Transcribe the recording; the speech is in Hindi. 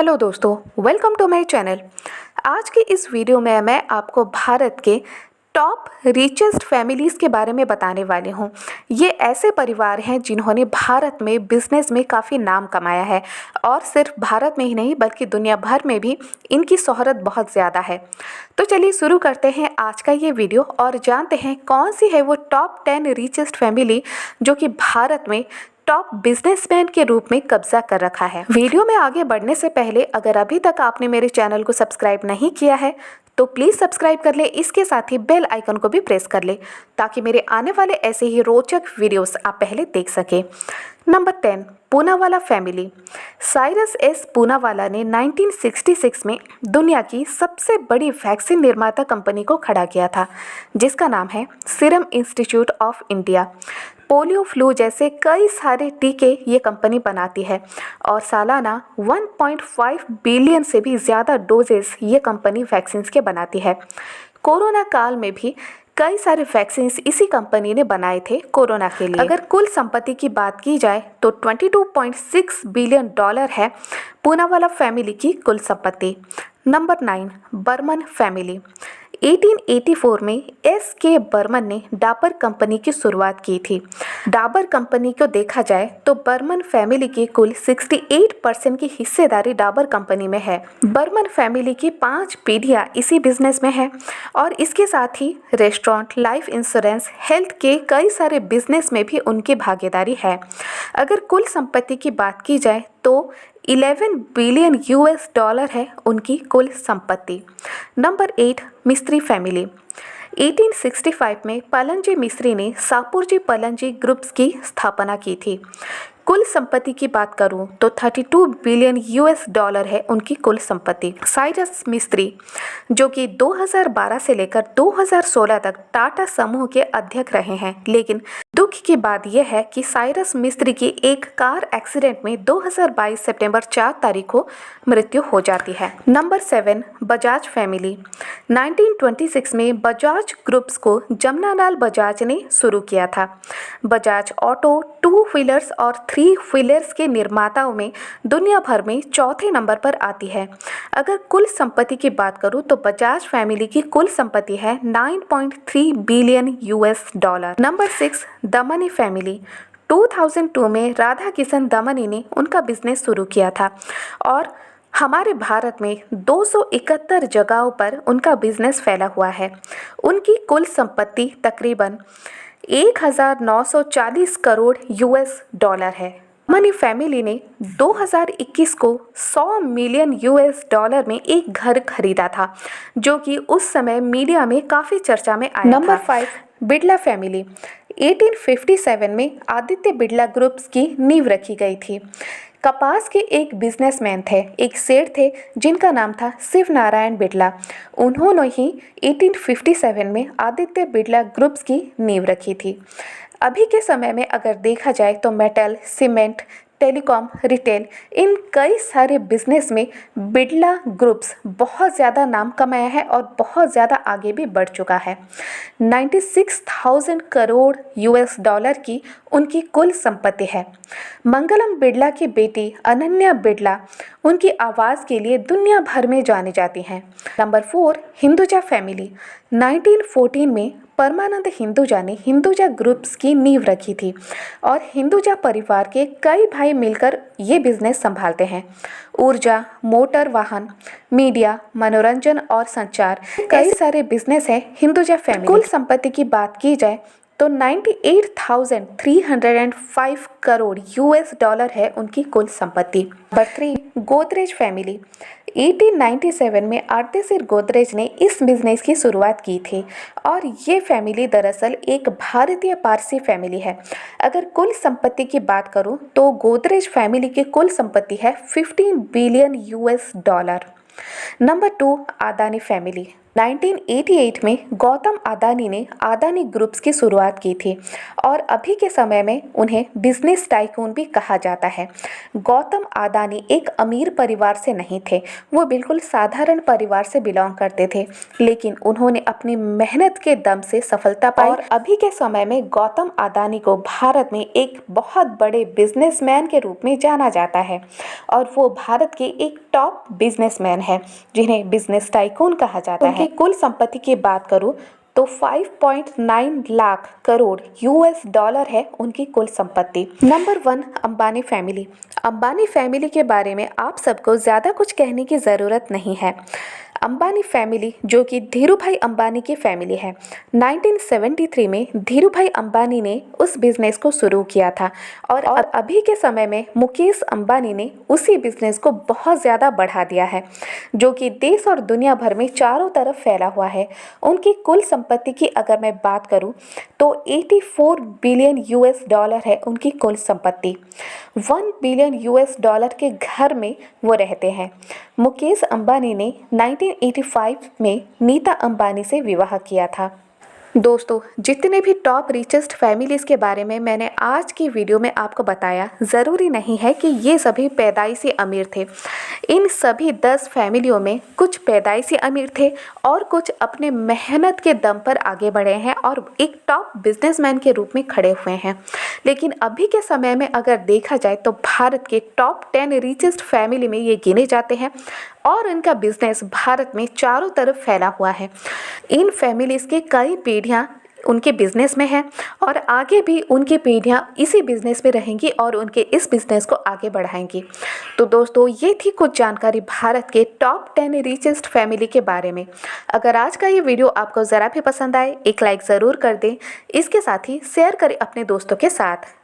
हेलो दोस्तों, वेलकम टू माय चैनल। आज की इस वीडियो में मैं आपको भारत के टॉप रिचेस्ट फैमिलीज़ के बारे में बताने वाली हूँ। ये ऐसे परिवार हैं जिन्होंने भारत में बिजनेस में काफ़ी नाम कमाया है और सिर्फ भारत में ही नहीं बल्कि दुनिया भर में भी इनकी शोहरत बहुत ज़्यादा है। तो चलिए शुरू करते हैं आज का ये वीडियो और जानते हैं कौन सी है वो टॉप 10 रिचेस्ट फैमिली जो कि भारत में टॉप बिजनेसमैन के रूप में कब्जा कर रखा है। वीडियो में आगे बढ़ने से पहले अगर अभी तक आपने मेरे चैनल को सब्सक्राइब नहीं किया है तो प्लीज़ सब्सक्राइब कर ले, इसके साथ ही बेल आइकन को भी प्रेस कर ले ताकि मेरे आने वाले ऐसे ही रोचक वीडियोस आप पहले देख सके। Number 10, Poonawalla family. Cyrus S Poonawalla ने 1966 में दुनिया की सबसे बड़ी वैक्सीन निर्माता कंपनी को खड़ा किया था जिसका नाम है serum institute of India. Polio, flu जैसे कई सारे टीके ये कंपनी बनाती है और सालाना 1.5 बिलियन से भी ज़्यादा डोजेस ये कंपनी वैक्सीन्स के बनाती है। कोरोना काल में भी कई सारे वैक्सीन्स इसी कंपनी ने बनाए थे कोरोना के लिए। अगर कुल संपत्ति की बात की जाए तो 22.6 बिलियन डॉलर है पूनावाला फैमिली की कुल संपत्ति। Number 9, Burman family. 1884 में S.K. बर्मन ने डाबर कंपनी की शुरुआत की थी। डाबर कंपनी को देखा जाए तो बर्मन फैमिली की कुल 68% की हिस्सेदारी डाबर कंपनी में है। बर्मन फैमिली की 5 पीढ़ियां इसी बिजनेस में है और इसके साथ ही रेस्टोरेंट, लाइफ इंश्योरेंस, हेल्थ के कई सारे बिजनेस में भी उनकी भागीदारी है। अगर कुल संपत्ति की बात की जाए तो 11 बिलियन US डॉलर है उनकी कुल संपत्ति। नंबर 8, मिस्त्री फैमिली। 1865 में पलंजी मिस्त्री ने सापुरजी पलंजी ग्रुप्स की स्थापना की थी। कुल संपत्ति की बात करूं तो 32 बिलियन US डॉलर है उनकी कुल संपत्ति। साइरस मिस्त्री जो कि 2012 से लेकर 2016 तक टाटा समूह के अध्यक्ष रहे हैं, लेकिन दुख की बात यह है कि साइरस मिस्त्री की एक कार एक्सीडेंट में 2022 सितंबर 4 तारीख को मृत्यु हो जाती है। Number 7, Bajaj family. 1926 में बजाज ग्रुप्स को जमनालाल बजाज ने शुरू किया था। बजाज ऑटो 2 व्हीलर्स और 3 व्हीलर्स के निर्माताओं में दुनिया भर में चौथे नंबर पर आती है। अगर कुल संपत्ति की बात करूं तो बजाज फैमिली की कुल संपत्ति है 9.3 billion US dollar. Number 6, Damani family. 2002 में राधा किशन दमनी ने उनका बिजनेस शुरू किया था और हमारे भारत में 271 जगहों पर उनका बिजनेस फैला हुआ है। उनकी कुल संपत्ति तकरीबन 1940 करोड़ US डॉलर है। मनी फैमिली ने 2021 को 100 मिलियन US डॉलर में एक घर खरीदा था जो कि उस समय मीडिया में काफ़ी चर्चा में आया। Number 5, Birla family. 1857 में आदित्य बिड़ला ग्रुप्स की नींव रखी गई थी। कपास के एक बिजनेसमैन थे, एक सेठ थे जिनका नाम था शिव नारायण बिड़ला। उन्होंने ही 1857 में आदित्य बिड़ला ग्रुप्स की नींव रखी थी। अभी के समय में अगर देखा जाए तो मेटल, सीमेंट, टेलीकॉम, रिटेल, इन कई सारे बिजनेस में बिड़ला ग्रुप्स बहुत ज़्यादा नाम कमाया है और बहुत ज़्यादा आगे भी बढ़ चुका है। 96,000 करोड़ US डॉलर की उनकी कुल संपत्ति है। मंगलम बिड़ला की बेटी अनन्या बिड़ला उनकी आवाज़ के लिए दुनिया भर में जानी जाती हैं। Number 4, Hinduja family. 1914 में परमानंद हिंदुजा ने हिंदुजा ग्रुप्स की नींव रखी थी और हिंदुजा परिवार के कई भाई मिलकर ये बिजनेस संभालते हैं। ऊर्जा, मोटर वाहन, मीडिया, मनोरंजन और संचार, कई सारे बिजनेस है हिंदुजा फैमिली। कुल संपत्ति की बात की जाए तो 98,305 करोड़ US डॉलर है उनकी कुल संपत्ति। Number 3, Godrej family. 1897 में आर्देशिर गोदरेज ने इस बिजनेस की शुरुआत की थी और ये फैमिली दरअसल एक भारतीय पारसी फैमिली है। अगर कुल संपत्ति की बात करूं तो गोदरेज फैमिली की कुल संपत्ति है 15 billion US dollar. Number 2, Adani family. 1988 में गौतम अदानी ने अदानी ग्रुप्स की शुरुआत की थी और अभी के समय में उन्हें बिजनेस टाइकून भी कहा जाता है। गौतम अदानी एक अमीर परिवार से नहीं थे, वो बिल्कुल साधारण परिवार से बिलोंग करते थे, लेकिन उन्होंने अपनी मेहनत के दम से सफलता पाई और अभी के समय में गौतम अदानी को भारत में एक बहुत बड़े बिजनेसमैन के रूप में जाना जाता है और वो भारत के एक टॉप बिजनेसमैन है जिन्हें बिजनेस टाइकून कहा जाता है। कुल संपत्ति की बात करूं तो 5.9 लाख करोड़ यूएस डॉलर है उनकी कुल संपत्ति। Number 1, Ambani family. Ambani family के बारे में आप सबको ज़्यादा कुछ कहने की ज़रूरत नहीं है। अंबानी फैमिली जो कि धीरूभाई अंबानी की फैमिली है, 1973 में धीरूभाई अंबानी ने उस बिजनेस को शुरू किया था और अभी के समय में मुकेश अंबानी ने उसी बिजनेस को बहुत ज़्यादा बढ़ा दिया है, जो कि देश और दुनिया भर में चारों तरफ फैला हुआ है। उनकी कुल संपत्ति की अगर मैं बात करूं तो 84 बिलियन यूएस डॉलर है उनकी कुल संपत्ति। 1 बिलियन यूएस डॉलर के घर में वो रहते हैं। मुकेश अंबानी ने 1985 में नीता अंबानी से विवाह किया था। दोस्तों, जितने भी टॉप रिचेस्ट फैमिलीज़ के बारे में मैंने आज की वीडियो में आपको बताया, ज़रूरी नहीं है कि ये सभी पैदाइशी अमीर थे। इन सभी 10 फैमिलियों में कुछ पैदाइशी अमीर थे और कुछ अपने मेहनत के दम पर आगे बढ़े हैं और एक टॉप बिजनेसमैन के रूप में खड़े हुए हैं। लेकिन अभी के समय में अगर देखा जाए तो भारत के टॉप 10 रिचेस्ट फैमिली में ये गिने जाते हैं और इनका बिजनेस भारत में चारों तरफ फैला हुआ है। इन फैमिलीज़ के कई पीढ़ियाँ उनके बिजनेस में हैं और आगे भी उनकी पीढ़ियाँ इसी बिजनेस में रहेंगी और उनके इस बिजनेस को आगे बढ़ाएंगी। तो दोस्तों, ये थी कुछ जानकारी भारत के टॉप 10 रिचेस्ट फैमिली के बारे में। अगर आज का ये वीडियो आपको ज़रा भी पसंद आए, एक लाइक ज़रूर कर दें। इसके साथ ही शेयर करें अपने दोस्तों के साथ।